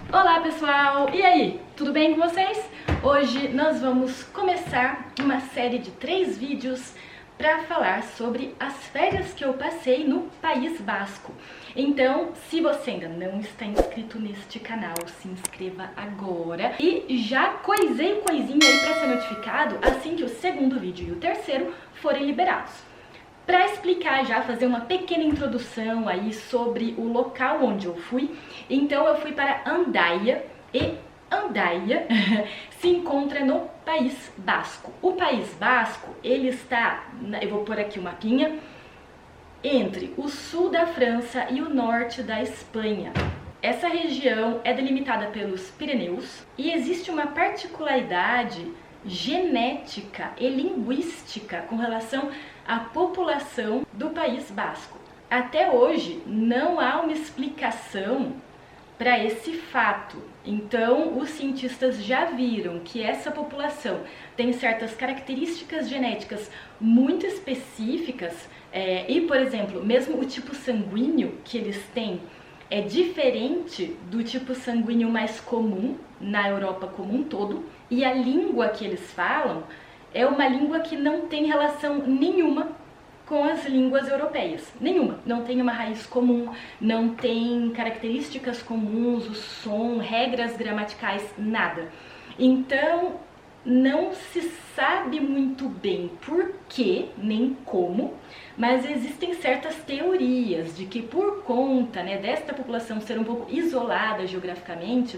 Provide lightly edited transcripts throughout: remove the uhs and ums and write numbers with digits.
Olá pessoal, e aí, tudo bem com vocês? Hoje nós vamos começar uma série de 3 vídeos para falar sobre as férias que eu passei no País Basco. Então, se você ainda não está inscrito neste canal, se inscreva agora e já coisei o coisinho aí para ser notificado assim que o segundo vídeo e o terceiro forem liberados. Para explicar já, fazer uma pequena introdução aí sobre o local onde eu fui, então eu fui para Andaia e Andaia se encontra no País Basco. O País Basco, ele está, eu vou pôr aqui o mapinha, entre o sul da França e o norte da Espanha. Essa região é delimitada pelos Pirineus e existe uma particularidade genética e linguística com relação à população do País Basco. Até hoje não há uma explicação para esse fato. Então, os cientistas já viram que essa população tem certas características genéticas muito específicas e, por exemplo, mesmo o tipo sanguíneo que eles têm é diferente do tipo sanguíneo mais comum na Europa como um todo, e a língua que eles falam é uma língua que não tem relação nenhuma com as línguas europeias. Nenhuma. Não tem uma raiz comum, não tem características comuns, o som, regras gramaticais, nada. Então, não se sabe muito bem por quê, nem como, mas existem certas teorias de que por conta, desta população ser um pouco isolada geograficamente,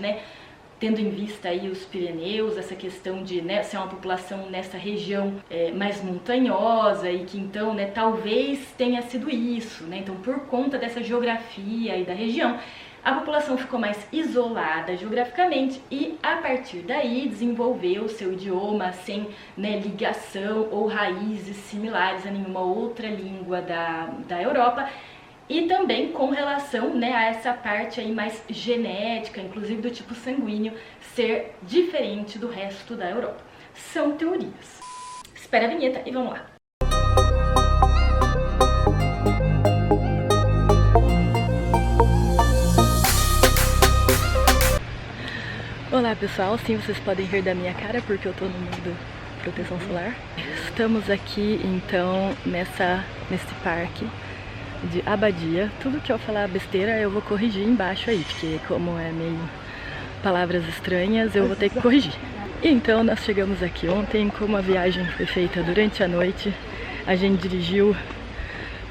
tendo em vista aí os Pirineus, essa questão de ser uma população nessa região mais montanhosa e que então talvez tenha sido isso, então por conta dessa geografia e da região, a população ficou mais isolada geograficamente e a partir daí desenvolveu o seu idioma sem ligação ou raízes similares a nenhuma outra língua da Europa. E também com relação a essa parte aí mais genética, inclusive do tipo sanguíneo, ser diferente do resto da Europa. São teorias. Espera a vinheta e vamos lá. Olá pessoal, sim, vocês podem rir da minha cara porque eu tô no mundo proteção solar. Estamos aqui então nesse parque de Abadia. Tudo que eu falar besteira eu vou corrigir embaixo aí, porque como é meio palavras estranhas eu vou ter que corrigir. E então nós chegamos aqui ontem, como a viagem foi feita durante a noite, a gente dirigiu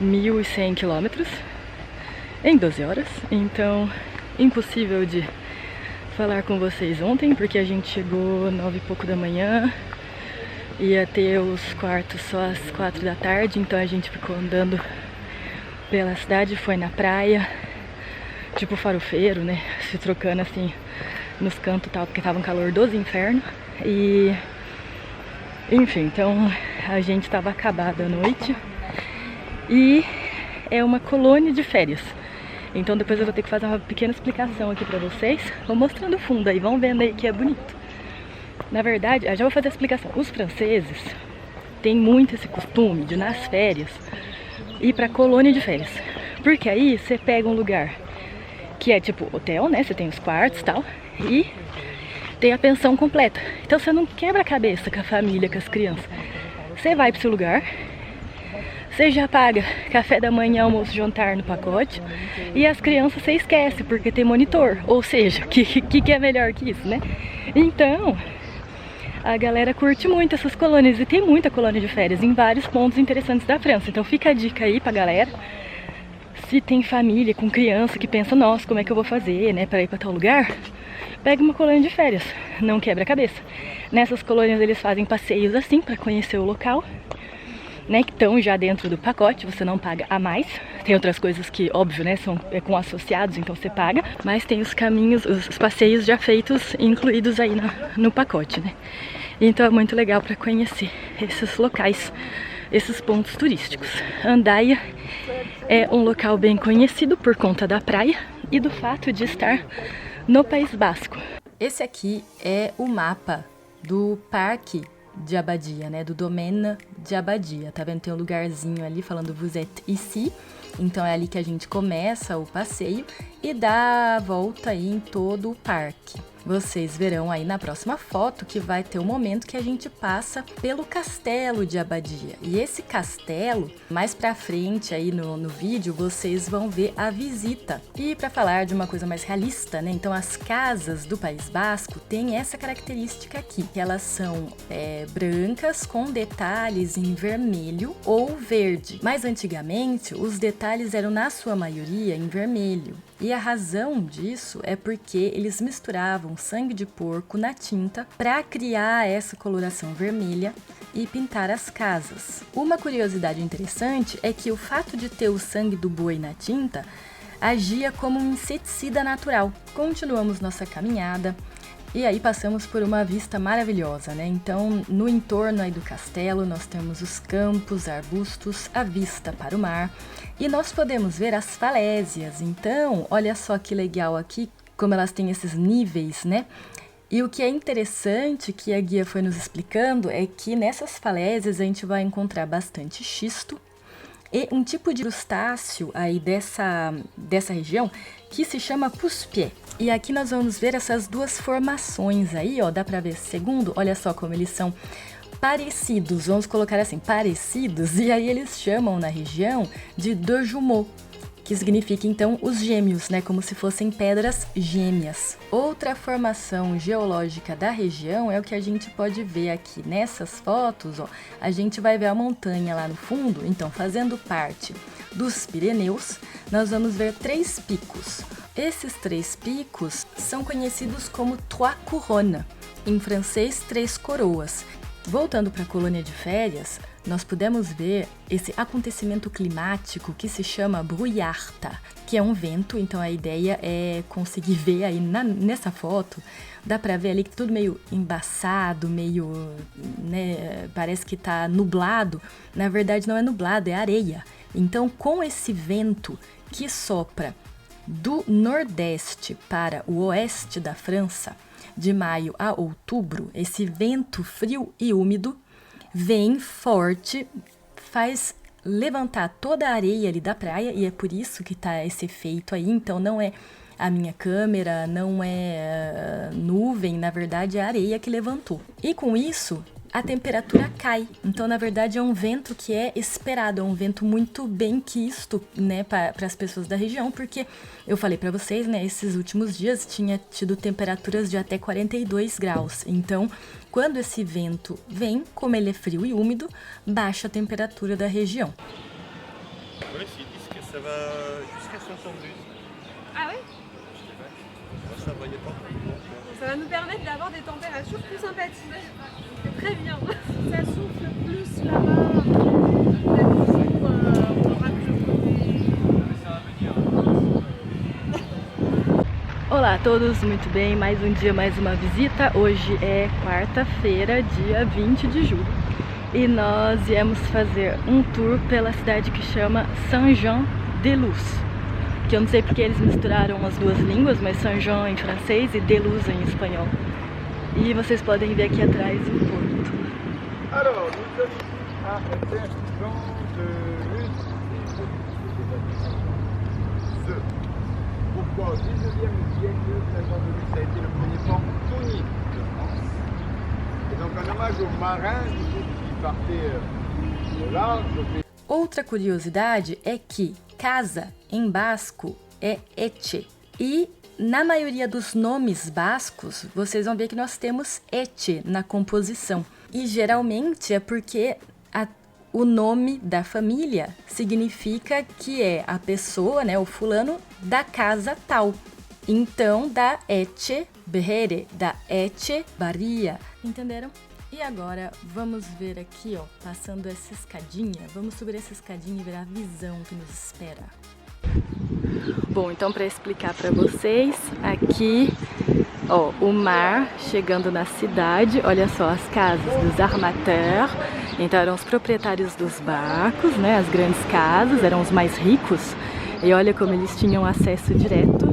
1.100 quilômetros em 12 horas, então impossível de falar com vocês ontem, porque a gente chegou 9 e pouco da manhã, ia ter os quartos só às 4 da tarde, então a gente ficou andando pela cidade, foi na praia, tipo farofeiro, se trocando assim nos cantos e tal, porque tava um calor dos infernos. E enfim, então a gente tava acabada à noite e é uma colônia de férias. Então depois eu vou ter que fazer uma pequena explicação aqui pra vocês. Vou mostrando o fundo aí, vão vendo aí que é bonito. Na verdade, eu já vou fazer a explicação. Os franceses têm muito esse costume de nas férias ir pra colônia de férias, porque aí você pega um lugar que é tipo hotel, você tem os quartos e tal, e tem a pensão completa, então você não quebra a cabeça com a família, com as crianças. Você vai pro seu lugar, você já paga café da manhã, almoço, jantar no pacote, e as crianças você esquece, porque tem monitor, ou seja, que é melhor que isso, Então a galera curte muito essas colônias e tem muita colônia de férias em vários pontos interessantes da França. Então fica a dica aí pra galera, se tem família com criança que pensa, nossa, como é que eu vou fazer, pra ir pra tal lugar, pega uma colônia de férias, não quebra a cabeça. Nessas colônias eles fazem passeios assim pra conhecer o local, que estão já dentro do pacote, você não paga a mais. Tem outras coisas que, óbvio, são com associados, então você paga, mas tem os caminhos, os passeios já feitos, incluídos aí no pacote, Então é muito legal para conhecer esses locais, esses pontos turísticos. Andaia é um local bem conhecido por conta da praia e do fato de estar no País Basco. Esse aqui é o mapa do parque de Abadia, do Domaine de Abadia. Tá vendo? Tem um lugarzinho ali falando Vous êtes ici. Então é ali que a gente começa o passeio e dá a volta aí em todo o parque. Vocês verão aí na próxima foto que vai ter o momento que a gente passa pelo castelo de Abadia. E esse castelo, mais pra frente aí no vídeo, vocês vão ver a visita. E para falar de uma coisa mais realista, né? Então as casas do País Basco têm essa característica aqui, que elas são brancas com detalhes em vermelho ou verde. Mas antigamente os detalhes eram na sua maioria em vermelho. E a razão disso é porque eles misturavam sangue de porco na tinta para criar essa coloração vermelha e pintar as casas. Uma curiosidade interessante é que o fato de ter o sangue do boi na tinta agia como um inseticida natural. Continuamos nossa caminhada e aí passamos por uma vista maravilhosa, né? Então, no entorno aí do castelo, nós temos os campos, arbustos, a vista para o mar e nós podemos ver as falésias. Então, olha só que legal aqui, como elas têm esses níveis, né? E o que é interessante, que a guia foi nos explicando, é que nessas falésias a gente vai encontrar bastante xisto e um tipo de crustáceo aí dessa região que se chama puspié. E aqui nós vamos ver essas duas formações aí, ó, dá pra ver segundo, olha só como eles são parecidos, vamos colocar assim, parecidos, e aí eles chamam na região de deux jumeaux, que significa então os gêmeos, né, como se fossem pedras gêmeas. Outra formação geológica da região é o que a gente pode ver aqui nessas fotos, ó. A gente vai ver a montanha lá no fundo, então fazendo parte dos Pirineus, nós vamos ver 3 picos. Esses 3 picos são conhecidos como Trois Couronnes, em francês 3 coroas. Voltando para a colônia de férias, nós pudemos ver esse acontecimento climático que se chama brouillarta, que é um vento, então a ideia é conseguir ver aí nessa foto, dá pra ver ali que tudo meio embaçado, meio, né, parece que tá nublado, na verdade não é nublado, é areia. Então com esse vento que sopra do nordeste para o oeste da França, de maio a outubro, esse vento frio e úmido vem forte, faz levantar toda a areia ali da praia e é por isso que tá esse efeito aí. Então não é a minha câmera, não é nuvem, na verdade é a areia que levantou. E com isso a temperatura cai. Então, na verdade, é um vento que é esperado, é um vento muito bem quisto, né, para as pessoas da região, porque eu falei para vocês, né, esses últimos dias tinha tido temperaturas de até 42 graus. Então, quando esse vento vem, como ele é frio e úmido, baixa a temperatura da região. Oui, ils disent que ça va jusqu'à 72. Ah ouais? Ça voyait pas. Ça va nous permettre d'avoir des températures plus sympathiques. C'est très bien. Ça souffle plus là-bas. On aura plus Olá a todos, muito bem, mais um dia, mais uma visita. Hoje é quarta-feira, dia 20 de julho. E nós viemos fazer um tour pela cidade que chama Saint-Jean-de-Luz. Que eu não sei porque eles misturaram as duas línguas, mas Saint-Jean em francês e de-Luz em espanhol. E vocês podem ver aqui atrás o porto. Alors, nous sommes à Saint-Jean-de-Luz. Pourquoi au 19e siècle, Saint-Jean-de-Luz a été le premier port cônier de France. Et donc, en hommage aux marins qui partaient au large. Outra curiosidade é que casa em basco é etxe. E na maioria dos nomes bascos, vocês vão ver que nós temos etxe na composição. E geralmente é porque o nome da família significa que é a pessoa, né, o fulano, da casa tal. Então, da etxe berere, da etxe baria. Entenderam? E agora vamos ver aqui, ó, passando essa escadinha. Vamos subir essa escadinha e ver a visão que nos espera. Bom, então para explicar para vocês, aqui, ó, o mar chegando na cidade. Olha só as casas dos armateurs. Então eram os proprietários dos barcos, né? As grandes casas, eram os mais ricos. E olha como eles tinham acesso direto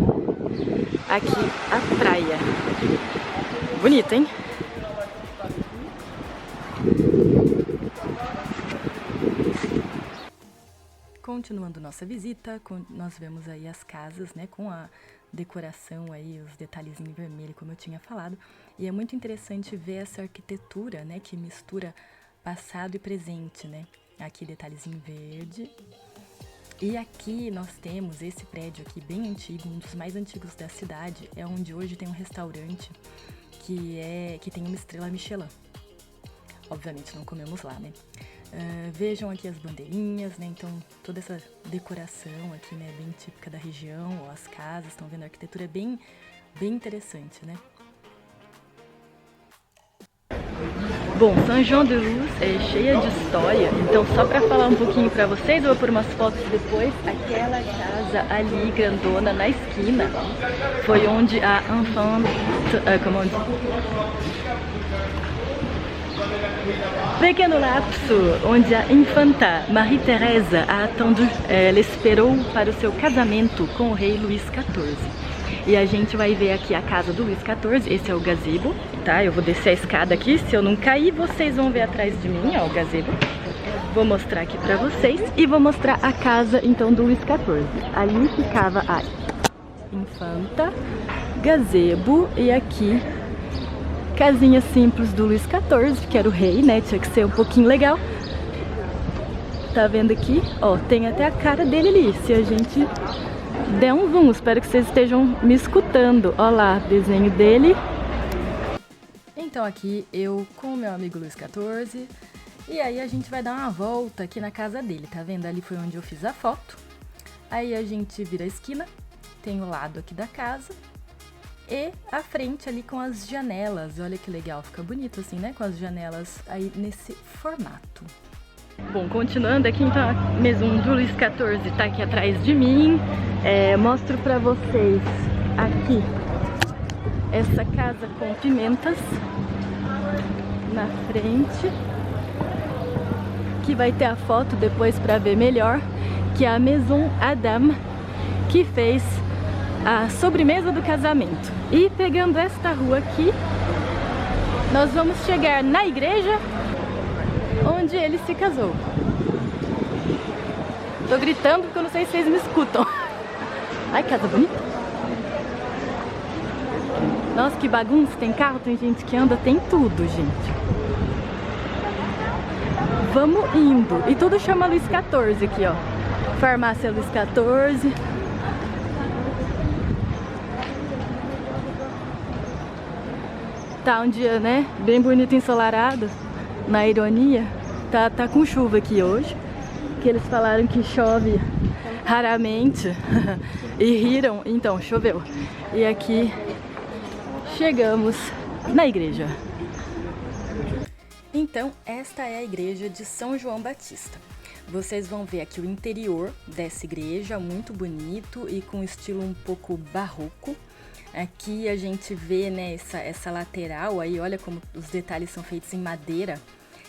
aqui à praia. Bonito, hein? Continuando nossa visita, nós vemos aí as casas, né, com a decoração aí, os detalhes em vermelho, como eu tinha falado. E é muito interessante ver essa arquitetura, né, que mistura passado e presente, né? Aqui detalhes em verde. E aqui nós temos esse prédio aqui bem antigo, um dos mais antigos da cidade, é onde hoje tem um restaurante que tem uma estrela Michelin. Obviamente não comemos lá, né? Vejam aqui as bandeirinhas, né? Então toda essa decoração aqui, né, bem típica da região, ó, as casas, estão vendo, a arquitetura é bem interessante, né? Bom, São João de Luz é cheia de história, então só para falar um pouquinho para vocês, eu vou pôr umas fotos depois. Aquela casa ali, grandona, na esquina, foi onde a pequeno lapso, onde a infanta Marie-Thérèse a attendu, ela esperou para o seu casamento com o rei Luís XIV. E a gente vai ver aqui a casa do Luís XIV, esse é o gazebo, tá? Eu vou descer a escada aqui, se eu não cair, vocês vão ver atrás de mim, ó, o gazebo. Vou mostrar aqui pra vocês e vou mostrar a casa, então, do Luís XIV. Ali ficava a infanta, gazebo e aqui casinha simples do Luís XIV, que era o rei, né? Tinha que ser um pouquinho legal. Tá vendo aqui? Ó, tem até a cara dele ali, se a gente der um zoom. Espero que vocês estejam me escutando. Ó lá, desenho dele. Então aqui eu com o meu amigo Luís XIV. E aí a gente vai dar uma volta aqui na casa dele, tá vendo? Ali foi onde eu fiz a foto. Aí a gente vira a esquina, tem o lado aqui da casa. E a frente ali com as janelas, olha que legal, fica bonito assim, né? Com as janelas aí nesse formato. Bom, continuando aqui, então a Maison do Luís XIV tá aqui atrás de mim. Mostro pra vocês aqui essa casa com pimentas na frente, que vai ter a foto depois pra ver melhor, que é a Maison Adam, que fez a sobremesa do casamento. E pegando esta rua aqui, nós vamos chegar na igreja onde ele se casou. Tô gritando porque eu não sei se vocês me escutam. Ai, casa bonita. Nossa, que bagunça. Tem carro, tem gente que anda, tem tudo, gente. Vamos indo. E tudo chama Luís XIV aqui, ó. Farmácia Luís XIV. Tá um dia, né, bem bonito, ensolarado, na ironia. Tá com chuva aqui hoje, que eles falaram que chove raramente e riram, então choveu. E aqui chegamos na igreja. Então esta é a igreja de São João Batista. Vocês vão ver aqui o interior dessa igreja, muito bonito e com estilo um pouco barroco. Aqui a gente vê, né, essa lateral aí, olha como os detalhes são feitos em madeira.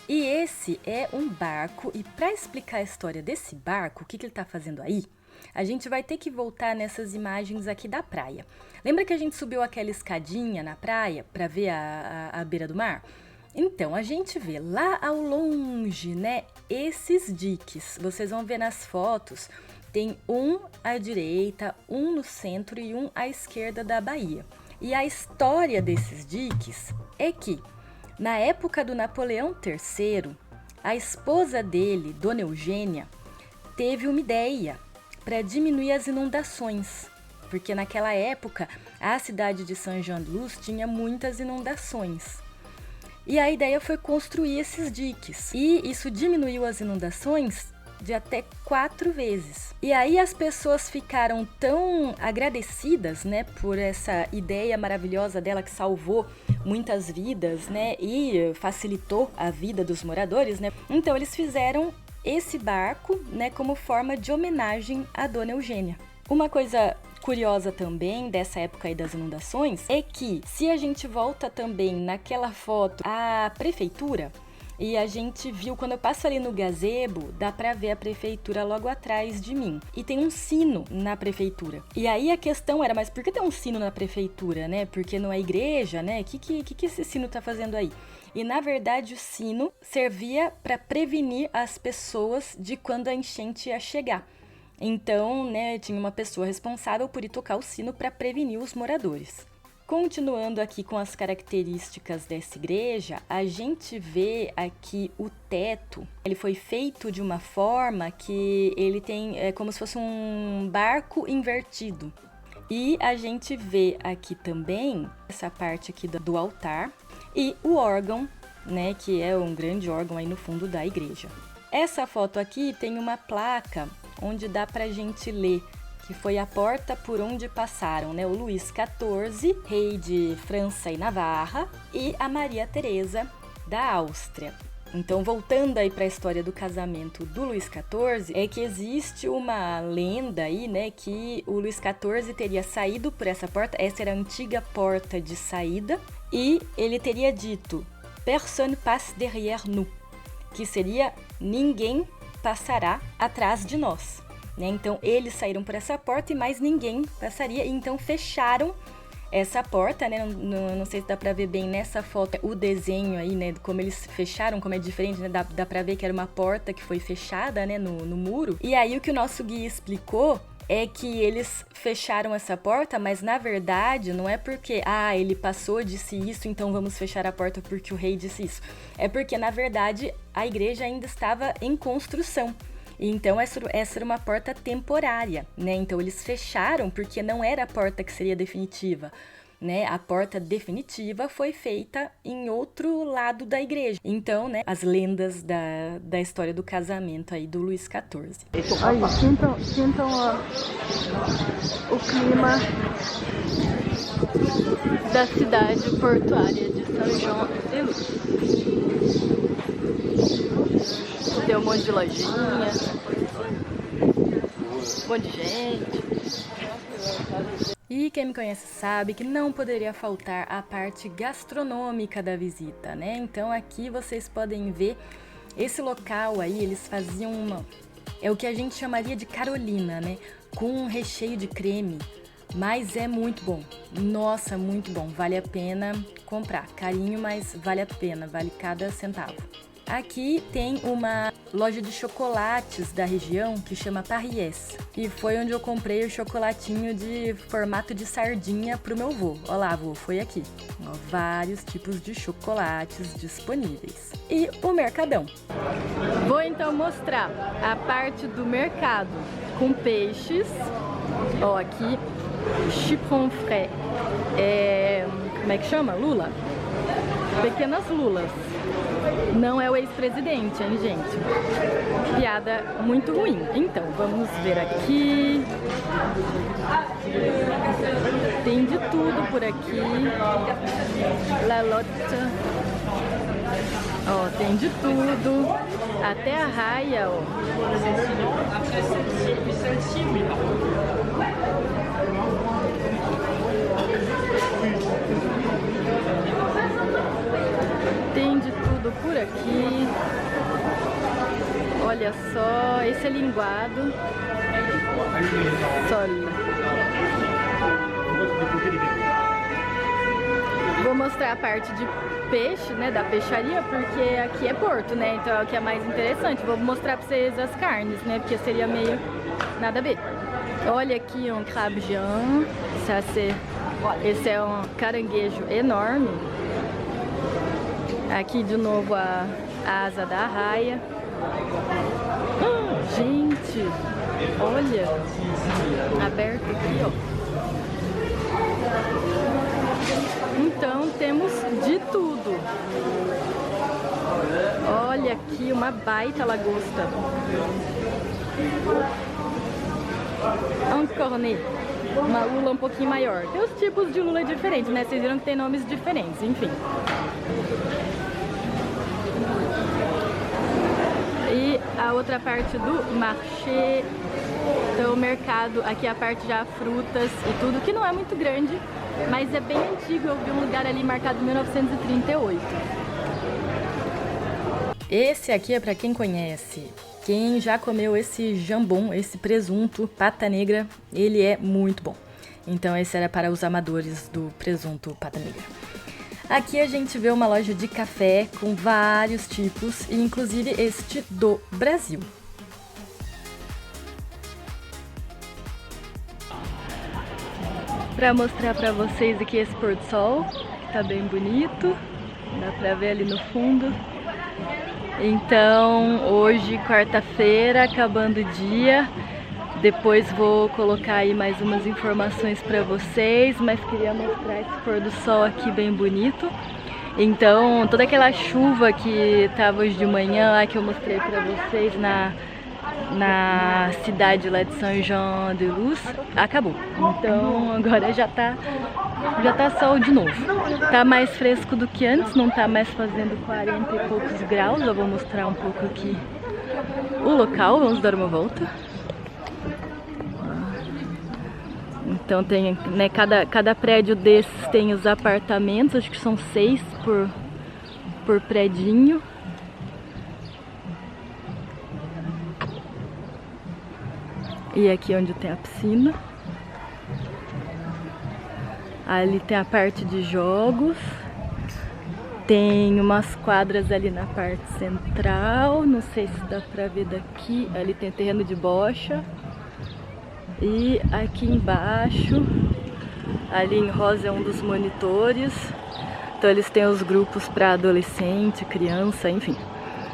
E esse é um barco, e para explicar a história desse barco, o que ele está fazendo aí, a gente vai ter que voltar nessas imagens aqui da praia. Lembra que a gente subiu aquela escadinha na praia para ver a beira do mar? Então, a gente vê lá ao longe, né, esses diques. Vocês vão ver nas fotos. Tem um à direita, um no centro e um à esquerda da baía. E a história desses diques é que, na época do Napoleão III, a esposa dele, Dona Eugênia, teve uma ideia para diminuir as inundações. Porque naquela época, a cidade de Saint-Jean-de-Luz tinha muitas inundações. E a ideia foi construir esses diques. E isso diminuiu as inundações de até 4 vezes. E aí as pessoas ficaram tão agradecidas, né, por essa ideia maravilhosa dela que salvou muitas vidas, né, e facilitou a vida dos moradores, né. Então eles fizeram esse barco, né, como forma de homenagem à Dona Eugênia. Uma coisa curiosa também dessa época aí das inundações é que, se a gente volta também naquela foto à prefeitura, e a gente viu, quando eu passo ali no gazebo, dá pra ver a prefeitura logo atrás de mim. E tem um sino na prefeitura. E aí a questão era, mas por que tem um sino na prefeitura, né? Porque não é igreja, né? O que esse sino tá fazendo aí? E na verdade o sino servia para prevenir as pessoas de quando a enchente ia chegar. Então, né, tinha uma pessoa responsável por ir tocar o sino para prevenir os moradores. Continuando aqui com as características dessa igreja, a gente vê aqui o teto. Ele foi feito de uma forma que ele tem como se fosse um barco invertido. E a gente vê aqui também essa parte aqui do altar e o órgão, né, que é um grande órgão aí no fundo da igreja. Essa foto aqui tem uma placa onde dá pra gente ler que foi a porta por onde passaram, né, o Luís XIV, rei de França e Navarra, e a Maria Teresa da Áustria. Então, voltando aí para a história do casamento do Luís XIV, é que existe uma lenda aí, né, que o Luís XIV teria saído por essa porta, essa era a antiga porta de saída, e ele teria dito "Personne passe derrière nous", que seria "ninguém passará atrás de nós". Né? Então, eles saíram por essa porta e mais ninguém passaria. E então, fecharam essa porta, né? Não sei se dá pra ver bem nessa foto o desenho aí, né? Como eles fecharam, como é diferente, né? Dá pra ver que era uma porta que foi fechada, né? No muro. E aí, o que o nosso guia explicou é que eles fecharam essa porta, mas na verdade não é porque, ele passou, disse isso, então vamos fechar a porta porque o rei disse isso. É porque, na verdade, a igreja ainda estava em construção. Então, essa era uma porta temporária, né? Então, eles fecharam porque não era a porta que seria definitiva, né? A porta definitiva foi feita em outro lado da igreja. Então, né, as lendas da história do casamento aí do Luís XIV. Aí, sintam o clima da cidade portuária de Saint-Jean-de-Luz. Tem um monte de lojinha, um monte de gente. E quem me conhece sabe que não poderia faltar a parte gastronômica da visita, né? Então aqui vocês podem ver esse local aí, eles faziam é o que a gente chamaria de Carolina, né? Com um recheio de creme, mas é muito bom. Nossa, muito bom, vale a pena comprar. Carinho, mas vale a pena, vale cada centavo. Aqui tem uma loja de chocolates da região que chama Parriès. E foi onde eu comprei o chocolatinho de formato de sardinha pro meu vô. Olá, vô, foi aqui. Ó, vários tipos de chocolates disponíveis. E o Mercadão. Vou então mostrar a parte do mercado com peixes. Ó, aqui, chipon frais. Como é que chama? Lula? Pequenas lulas. Não é o ex-presidente, hein, gente? Piada muito ruim. Então, vamos ver aqui. Tem de tudo por aqui. La Lotte. Ó, tem de tudo. Até a raia, ó. Tem de tudo por aqui. Olha só, esse é linguado. Sol. Vou mostrar a parte de peixe, né, da peixaria, porque aqui é porto, né, então é o que é mais interessante. Vou mostrar pra vocês as carnes, né, porque seria meio nada a ver. Olha aqui um crabe jean. Esse é um caranguejo enorme. Aqui de novo a asa da arraia. Gente, olha, aberto aqui, ó. Então temos de tudo. Olha aqui uma baita lagosta. Un cornet. Uma lula um pouquinho maior. Tem os tipos de lula diferentes, né? Vocês viram que tem nomes diferentes, enfim. E a outra parte do marché, então o mercado, aqui a parte já frutas e tudo, que não é muito grande, mas é bem antigo. Eu vi um lugar ali marcado 1938. Esse aqui é para quem conhece. Quem já comeu esse jambon, esse presunto pata negra, ele é muito bom. Então esse era para os amadores do presunto pata negra. Aqui a gente vê uma loja de café com vários tipos, e inclusive este do Brasil. para mostrar para vocês aqui esse pôr do sol, que tá bem bonito, dá pra ver ali no fundo. Então, hoje, quarta-feira, acabando o dia, depois vou colocar aí mais umas informações para vocês, mas queria mostrar esse pôr do sol aqui bem bonito. Então, toda aquela chuva que tava hoje de manhã lá, que eu mostrei para vocês na cidade lá de Saint-Jean-de-Luz, acabou. Então agora já tá sol de novo. Tá mais fresco do que antes, não tá mais fazendo 40 e poucos graus. Eu vou mostrar um pouco aqui o local, vamos dar uma volta. Então tem, né, cada prédio desses tem os apartamentos, acho que são 6 por predinho. E aqui onde tem a piscina. Ali tem a parte de jogos. Tem umas quadras ali na parte central. Não sei se dá pra ver daqui. Ali tem terreno de bocha. E aqui embaixo, ali em rosa é um dos monitores. Então eles têm os grupos para adolescente, criança, enfim.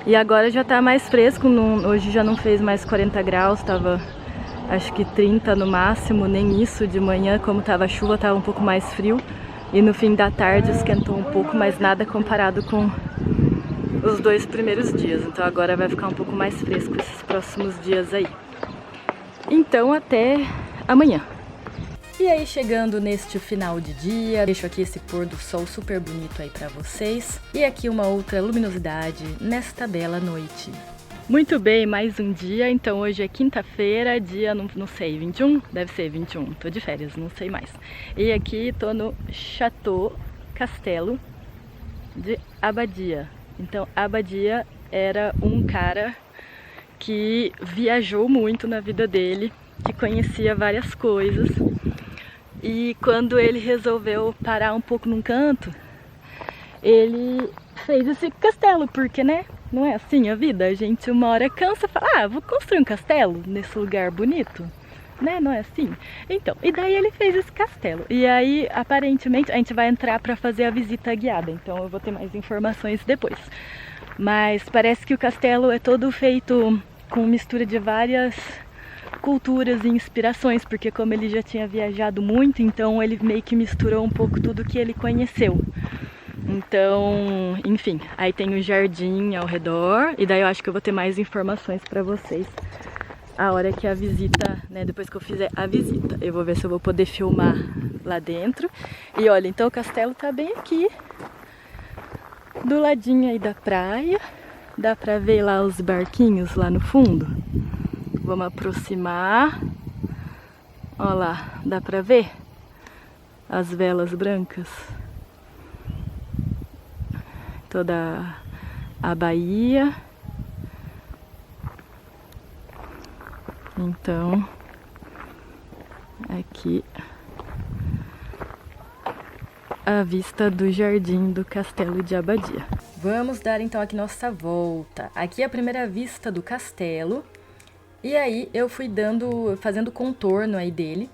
E agora já tá mais fresco. Hoje já não fez mais 40 graus, tava... acho que 30 no máximo, nem isso. De manhã, como tava chuva, tava um pouco mais frio. E no fim da tarde esquentou um pouco, mas nada comparado com os 2 primeiros dias. Então agora vai ficar um pouco mais fresco esses próximos dias aí. Então até amanhã. E aí, chegando neste final de dia, deixo aqui esse pôr do sol super bonito aí pra vocês. E aqui uma outra luminosidade nesta bela noite. Muito bem, mais um dia. Então hoje é quinta-feira, dia, não sei, 21? Deve ser 21, tô de férias, não sei mais. E aqui tô no Chateau Castelo de Abadia. Então Abadia era um cara que viajou muito na vida dele, que conhecia várias coisas. E quando ele resolveu parar um pouco num canto, ele fez esse castelo, porque, né? Não é assim a vida? A gente uma hora cansa e fala, ah, vou construir um castelo nesse lugar bonito, né? Não é assim? Então, e daí ele fez esse castelo. E aí, aparentemente, a gente vai entrar para fazer a visita guiada, então eu vou ter mais informações depois. Mas parece que o castelo é todo feito com mistura de várias culturas e inspirações, porque como ele já tinha viajado muito, então ele meio que misturou um pouco tudo que ele conheceu. Então, enfim, aí tem o jardim ao redor, e daí eu acho que eu vou ter mais informações pra vocês a hora que a visita, né, depois que eu fizer a visita. Eu vou ver se eu vou poder filmar lá dentro. E olha, então o castelo tá bem aqui, do ladinho aí da praia. Dá pra ver lá os barquinhos lá no fundo. Vamos aproximar. Olha lá, dá pra ver as velas brancas. Toda a baía. Então, aqui a vista do jardim do Castelo de Abadia. Vamos dar então aqui nossa volta. Aqui é a primeira vista do castelo. E aí eu fui fazendo contorno aí dele,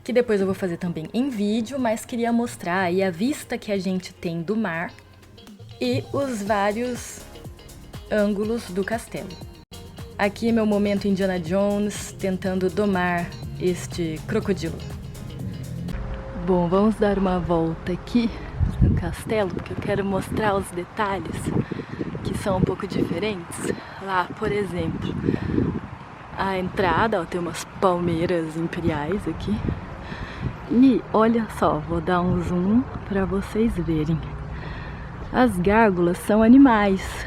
que depois eu vou fazer também em vídeo, mas queria mostrar aí a vista que a gente tem do mar e os vários ângulos do castelo. Aqui é meu momento Indiana Jones, tentando domar este crocodilo. Bom, vamos dar uma volta aqui no castelo, porque eu quero mostrar os detalhes que são um pouco diferentes. Lá, por exemplo, a entrada, ó, tem umas palmeiras imperiais aqui. E olha só, vou dar um zoom para vocês verem. As gárgulas são animais.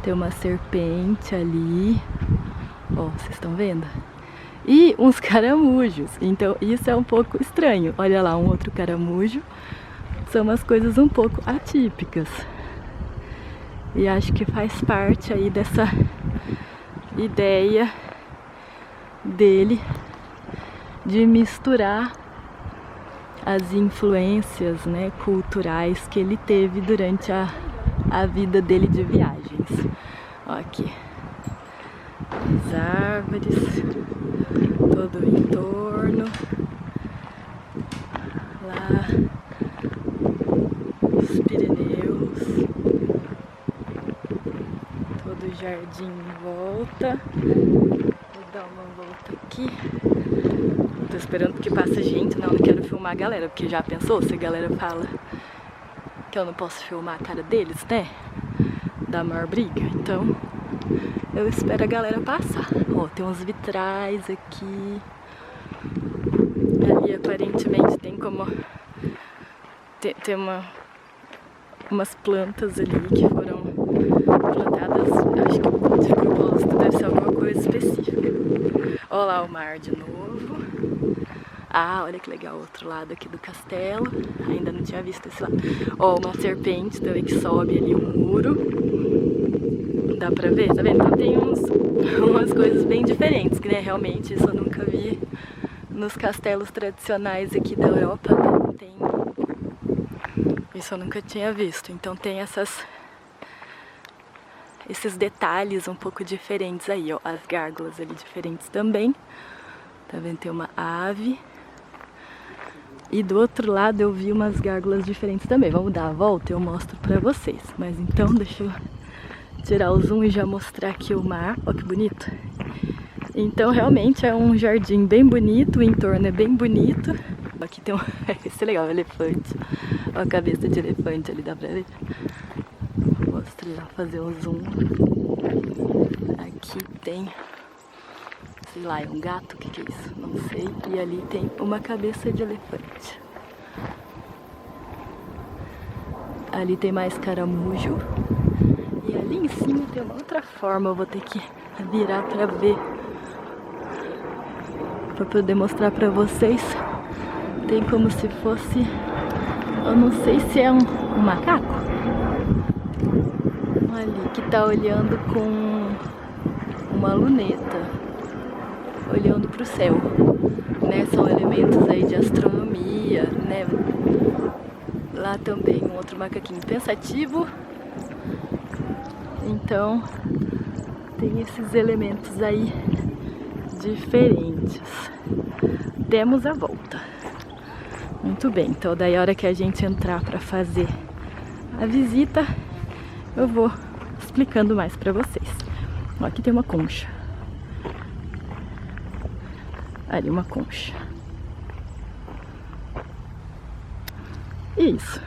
Tem uma serpente ali, ó, vocês estão vendo? E uns caramujos, então isso é um pouco estranho. Olha lá, um outro caramujo. São umas coisas um pouco atípicas. E acho que faz parte aí dessa ideia dele de misturar as influências, né, culturais que ele teve durante a vida dele de viagens. Ó, aqui as árvores, todo o entorno. lá os Pirineus, todo o jardim em volta. Vou dar uma volta aqui. Tô esperando que passe gente, não quero filmar a galera, porque já pensou se a galera fala que eu não posso filmar a cara deles, né? Da maior briga. Então eu espero a galera passar. Ó, tem uns vitrais aqui. Ali aparentemente tem como tem umas plantas ali que foram plantadas, acho que de propósito, deve ser alguma coisa específica. Ó lá o mar de novo. Ah, olha que legal, outro lado aqui do castelo. Ainda não tinha visto esse lado. Ó, uma serpente também que sobe ali o muro. Dá pra ver, tá vendo? Então tem umas coisas bem diferentes, que né, realmente isso eu nunca vi nos castelos tradicionais aqui da Europa, né? Tem... Isso eu nunca tinha visto. Então tem esses detalhes um pouco diferentes aí, ó. As gárgulas ali diferentes também. Tá vendo? Tem uma ave. E do outro lado eu vi umas gárgulas diferentes também. Vamos dar a volta e eu mostro pra vocês. Mas então deixa eu tirar o zoom e já mostrar aqui o mar. Ó que bonito. Então realmente é um jardim bem bonito, o entorno é bem bonito. Aqui tem esse é legal, um elefante. Ó a cabeça de elefante ali, dá pra ver? Vou mostrar, fazer um zoom. Aqui tem, sei lá, é um gato, o que é isso? Não sei. E ali tem uma cabeça de elefante. Ali tem mais caramujo. E ali em cima tem uma outra forma, eu vou ter que virar pra ver. Pra poder mostrar pra vocês. Tem como se fosse, eu não sei se é um macaco. Ali que tá olhando com uma luneta, olhando pro céu, né? São elementos aí de astronomia, né? Lá também um outro macaquinho pensativo. Então tem esses elementos aí diferentes. Demos a volta. Muito bem, então daí a hora que a gente entrar para fazer a visita, eu vou explicando mais para vocês. Ó, aqui tem uma concha. Ali uma concha. Isso.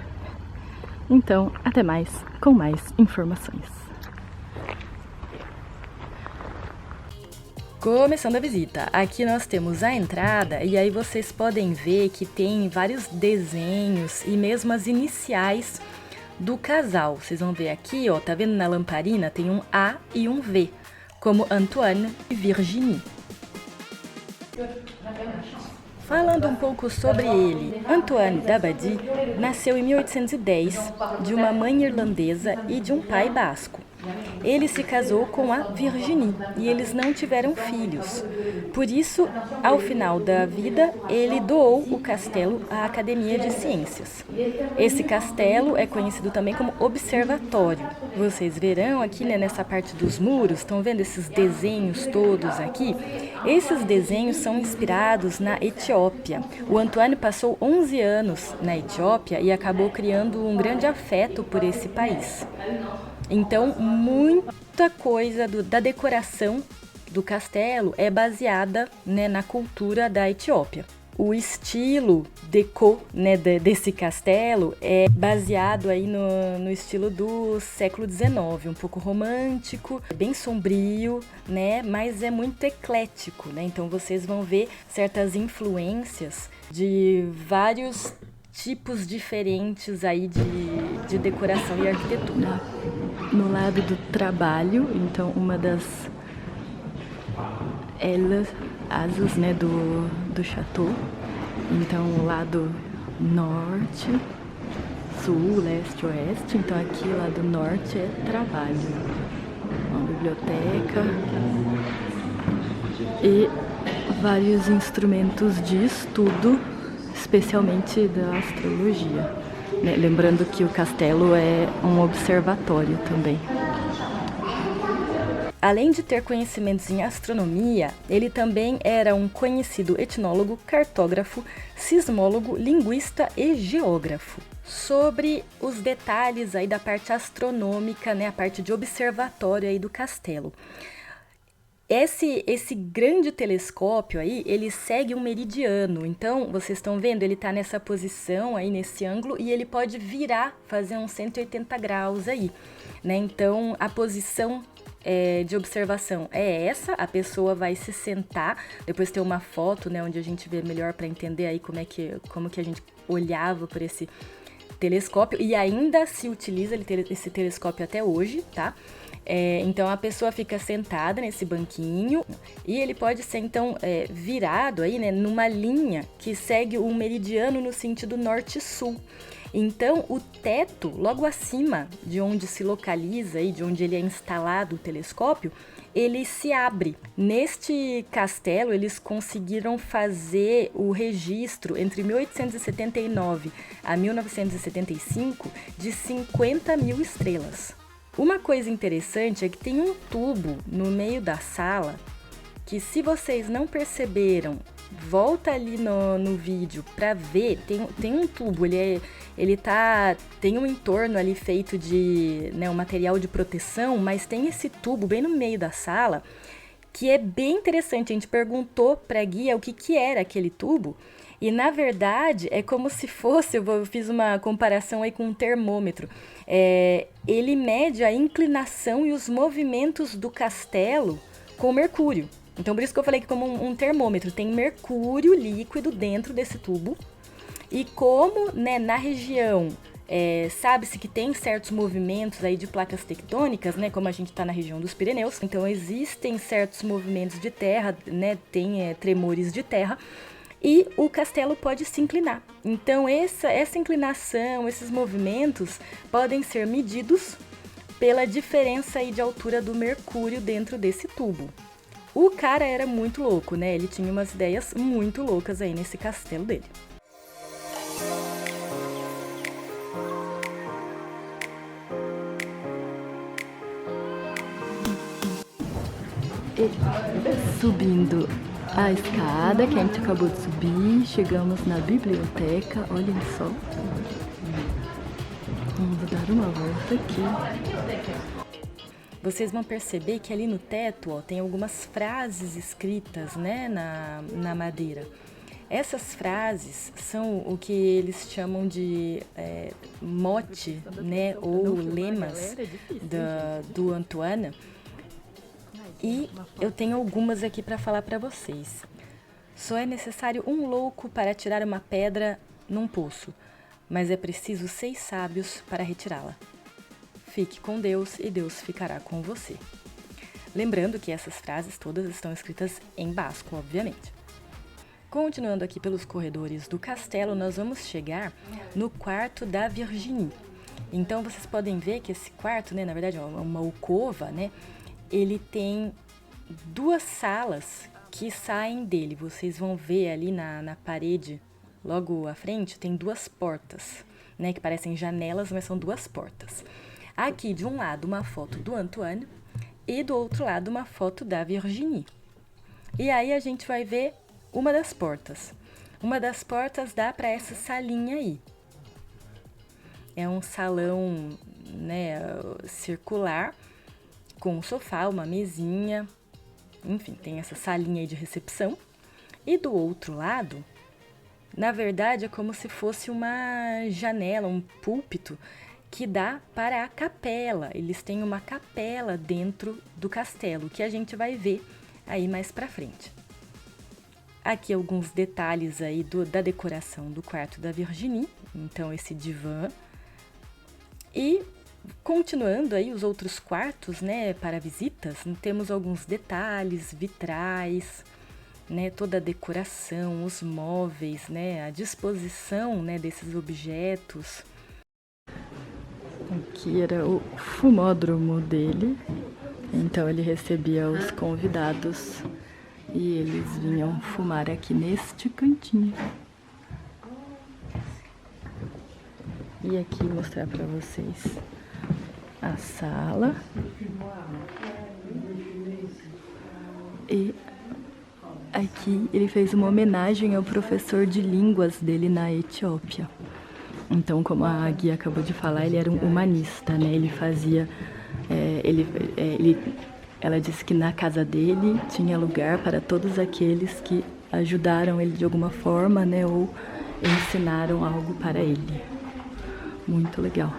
Então, até mais, com mais informações. Começando a visita, aqui nós temos a entrada e aí vocês podem ver que tem vários desenhos e mesmo as iniciais do casal. Vocês vão ver aqui, ó, tá vendo na lamparina? Tem um A e um V, como Antoine e Virginie. Falando um pouco sobre ele, Antoine d'Abbadie nasceu em 1810 de uma mãe irlandesa e de um pai basco. Ele se casou com a Virginie e eles não tiveram filhos. Por isso, ao final da vida, ele doou o castelo à Academia de Ciências. Esse castelo é conhecido também como observatório. Vocês verão aqui, né, nessa parte dos muros, estão vendo esses desenhos todos aqui? Esses desenhos são inspirados na Etiópia. O Antoine passou 11 anos na Etiópia e acabou criando um grande afeto por esse país. Então, muita coisa da decoração do castelo é baseada, né, na cultura da Etiópia. O estilo deco, né, desse castelo é baseado aí no estilo do século XIX, um pouco romântico, bem sombrio, né, mas é muito eclético, né? Então vocês vão ver certas influências de vários tipos diferentes aí de decoração e arquitetura. No lado do trabalho, então uma das asas, né, do chateau. Então o lado norte, sul, leste, oeste. Então aqui o lado norte é trabalho. Uma biblioteca e vários instrumentos de estudo, especialmente da astrologia. Né? Lembrando que o castelo é um observatório também. Além de ter conhecimentos em astronomia, ele também era um conhecido etnólogo, cartógrafo, sismólogo, linguista e geógrafo. Sobre os detalhes aí da parte astronômica, né, a parte de observatório aí do castelo. Esse grande telescópio aí, ele segue um meridiano. Então, vocês estão vendo, ele está nessa posição aí, nesse ângulo, e ele pode virar, fazer uns 180 graus aí, né? Então, a posição de observação é essa, a pessoa vai se sentar, depois tem uma foto, né, onde a gente vê melhor para entender aí como que a gente olhava por esse telescópio, e ainda se utiliza esse telescópio até hoje, tá? Então a pessoa fica sentada nesse banquinho e ele pode ser então virado aí, né, numa linha que segue um meridiano no sentido norte-sul. Então o teto, logo acima de onde se localiza e de onde ele é instalado o telescópio, ele se abre. Neste castelo, eles conseguiram fazer o registro entre 1879 a 1975 de 50 mil estrelas. Uma coisa interessante é que tem um tubo no meio da sala que, se vocês não perceberam, volta ali no vídeo para ver, tem um tubo, tem um entorno ali feito de, né, um material de proteção, mas tem esse tubo bem no meio da sala que é bem interessante. A gente perguntou para a guia o que era aquele tubo e, na verdade, é como se fosse, eu fiz uma comparação aí com um termômetro, ele mede a inclinação e os movimentos do castelo com mercúrio. Então, por isso que eu falei que como um termômetro, tem mercúrio líquido dentro desse tubo. E como, né, na região, sabe-se que tem certos movimentos aí de placas tectônicas, né, como a gente está na região dos Pirineus. Então, existem certos movimentos de terra, né, tem tremores de terra. E o castelo pode se inclinar. Então, essa inclinação, esses movimentos podem ser medidos pela diferença aí de altura do mercúrio dentro desse tubo. O cara era muito louco, né? Ele tinha umas ideias muito loucas aí nesse castelo dele. E subindo a escada que a gente acabou de subir, chegamos na biblioteca, olhem só. Vamos dar uma volta aqui. Vocês vão perceber que ali no teto, ó, tem algumas frases escritas, né, na madeira. Essas frases são o que eles chamam de mote, né, ou lemas do Antoine. E eu tenho algumas aqui para falar para vocês. Só é necessário um louco para tirar uma pedra num poço, mas é preciso 6 sábios para retirá-la. Fique com Deus e Deus ficará com você. Lembrando que essas frases todas estão escritas em basco, obviamente. Continuando aqui pelos corredores do castelo, nós vamos chegar no quarto da Virginie. Então vocês podem ver que esse quarto, né, na verdade é uma alcova, né, ele tem 2 salas que saem dele. Vocês vão ver ali na parede, logo à frente, tem 2 portas, né, que parecem janelas, mas são 2 portas. Aqui, de um lado, uma foto do Antoine e do outro lado, uma foto da Virginie. E aí a gente vai ver uma das portas. Uma das portas dá para essa salinha aí. É um salão, né, circular, com um sofá, uma mesinha, enfim, tem essa salinha aí de recepção. E do outro lado, na verdade, é como se fosse uma janela, um púlpito, que dá para a capela. Eles têm uma capela dentro do castelo, que a gente vai ver aí mais pra frente. Aqui alguns detalhes aí da decoração do quarto da Virginie, então esse divã. E continuando aí os outros quartos, né, para visitas, temos alguns detalhes, vitrais, né, toda a decoração, os móveis, né, a disposição, né, desses objetos. Aqui era o fumódromo dele, então ele recebia os convidados e eles vinham fumar aqui neste cantinho. E aqui mostrar para vocês a sala e Aqui ele fez uma homenagem ao professor de línguas dele na Etiópia. Então, como a guia acabou de falar, ele era um humanista, né? Ele fazia... ela disse que na casa dele tinha lugar para todos aqueles que ajudaram ele de alguma forma, né? Ou ensinaram algo para ele. Muito legal.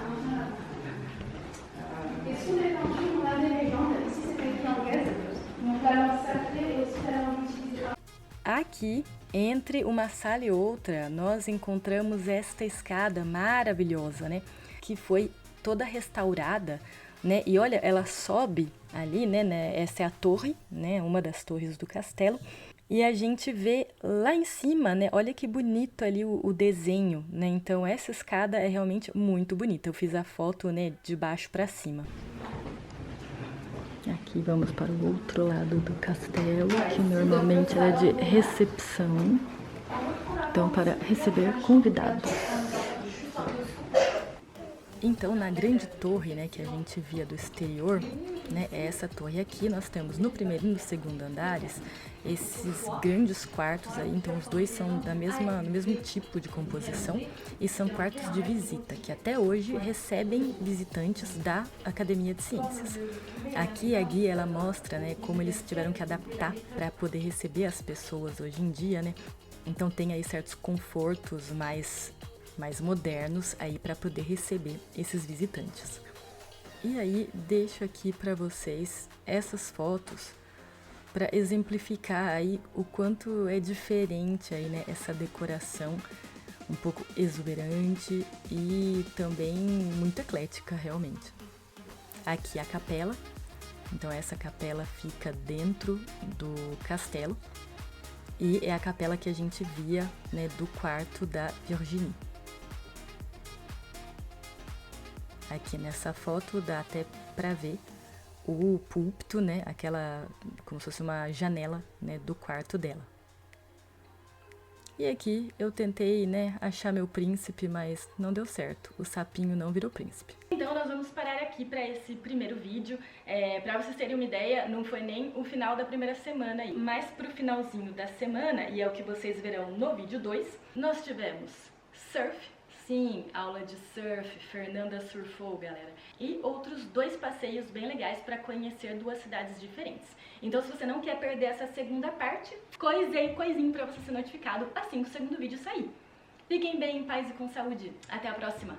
Aqui, entre uma sala e outra, nós encontramos esta escada maravilhosa, né? Que foi toda restaurada, né? E olha, ela sobe ali, né? Essa é a torre, né? Uma das torres do castelo. E a gente vê lá em cima, né? Olha que bonito ali o desenho, né? Então essa escada é realmente muito bonita. Eu fiz a foto, né? De baixo para cima. Aqui vamos para o outro lado do castelo, que normalmente era de recepção, então para receber convidados. Então, na grande torre, né, que a gente via do exterior, né, é essa torre aqui. Nós temos no primeiro e no segundo andares esses grandes quartos aí. Então, os dois são do mesmo tipo de composição e são quartos de visita, que até hoje recebem visitantes da Academia de Ciências. Aqui a guia, ela mostra, né, como eles tiveram que adaptar para poder receber as pessoas hoje em dia, né. Então, tem aí certos confortos mais modernos aí para poder receber esses visitantes. E aí deixo aqui para vocês essas fotos para exemplificar aí o quanto é diferente aí, né, essa decoração um pouco exuberante e também muito eclética realmente. Aqui a capela. Então essa capela fica dentro do castelo e é a capela que a gente via, né, do quarto da Virginie. Aqui nessa foto dá até para ver o púlpito, né? Aquela, como se fosse uma janela, né? Do quarto dela. E aqui eu tentei, né? Achar meu príncipe, mas não deu certo. O sapinho não virou príncipe. Então nós vamos parar aqui para esse primeiro vídeo. Para vocês terem uma ideia, não foi nem o final da primeira semana, mas pro finalzinho da semana, e é o que vocês verão no vídeo 2, nós tivemos surf. Sim, aula de surf, Fernanda surfou, galera. E outros 2 passeios bem legais para conhecer 2 cidades diferentes. Então, se você não quer perder essa segunda parte, coisinho para você ser notificado assim que o segundo vídeo sair. Fiquem bem, em paz e com saúde. Até a próxima!